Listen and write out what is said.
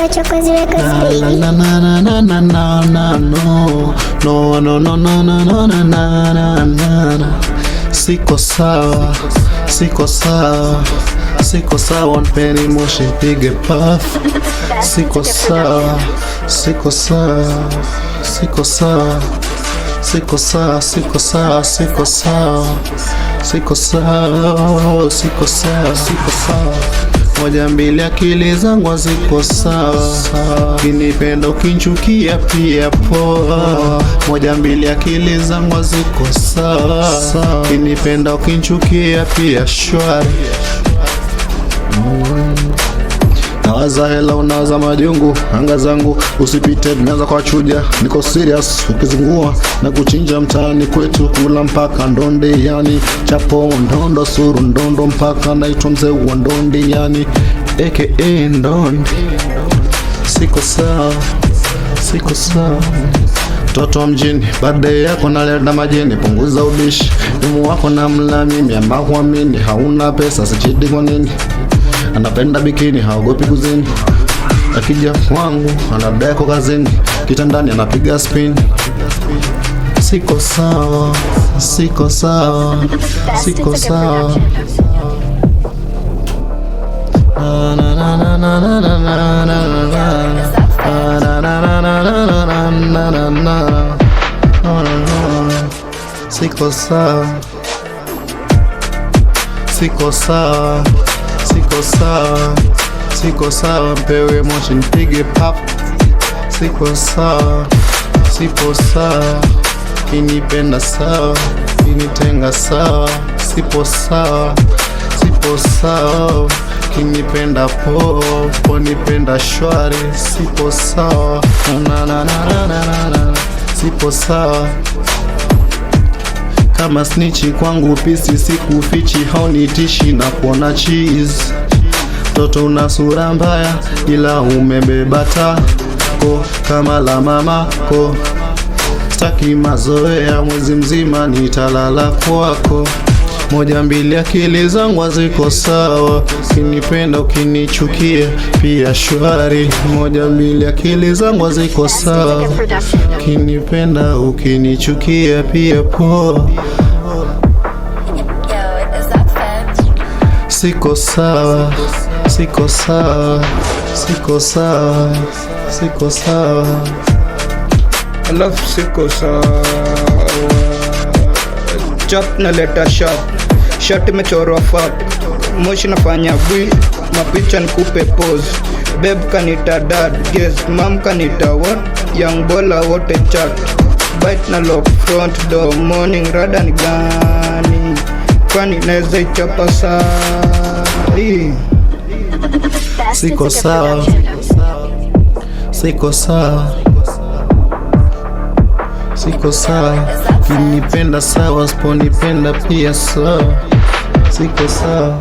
Chokozi Records baby. Na na na na na na na no no no no no no no na na na na. Siko sawa, siko sawa, siko sawa, mpeni moshi pige puff. Siko sawa, siko sawa, siko sawa, siko sawa, siko sawa, siko sawa, siko sawa, siko sawa, siko sawa. Moja mbili akili zangu haziko sawa, kinipenda ukinchukia pia poa. Moja mbili akili zangu haziko sawa, kinipenda ukinchukia pia shwari. Nawaza hela unawaza majungu, anga zangu usipite nimeanza kwa chuja. Niko serious ukizingua na kuchinja mtaani kwetu, kula mpaka ndondi yani. Chapo ndondo suru ndondo mpaka naitwa mzee wa ndondi yani, aka ndondi. Siko sawa, siko sawa. Toto wa mjini, birthday yako naleta majini. Punguza ubishi, dumu wako na mla mimi ama huamini. Hauna pesa sichidi kwa nini? Anapenda bikini, haogopi kuzini. Akija kwangu anadeko kazini, kitandani anapiga spin. Siko sawa, siko sawa, siko sawa. Na na na na na na na na na na na. Siko sawa, siko sawa, siko sawa, siko sawa, mpewe moshi nipige pop. Siko sawa, sipo sawa, kinipenda sawa, kinitenga sawa. Sipo sawa, sipo sawa, kinipenda po nipenda shwari. Sipo sawa, na na na na na na. Sipo sawa, kama snitchi kwangu pisi sikufichi, haunitishi na kuona cheese. Toto una sura mbaya ila umebeba tako kama la mamako. Staki mazoea, mwezi mzima nitalala kwako. Moja mbili akili zangu haziko sawa, kinipenda ukinichukia pia shwari. Moja mbili akili zangu haziko sawa, kinipenda ukinichukia pia poa. Siko sawa, siko sawa, siko sawa, siko sawa. Alafu siko sawa. Chap na leta shot, shot imechorwa fat. Moshi nafanya bwi, mapicha nikupe pose. Babe kanita dad, guess mom kanita what? Young bola wote chat. Bite na lock front door, morning rada ni gani? Kwani naeza ichapa saa hii. Siko sawa, siko sawa, siko sawa, kinipenda sawa, siponipenda pia sawa. Siko sawa.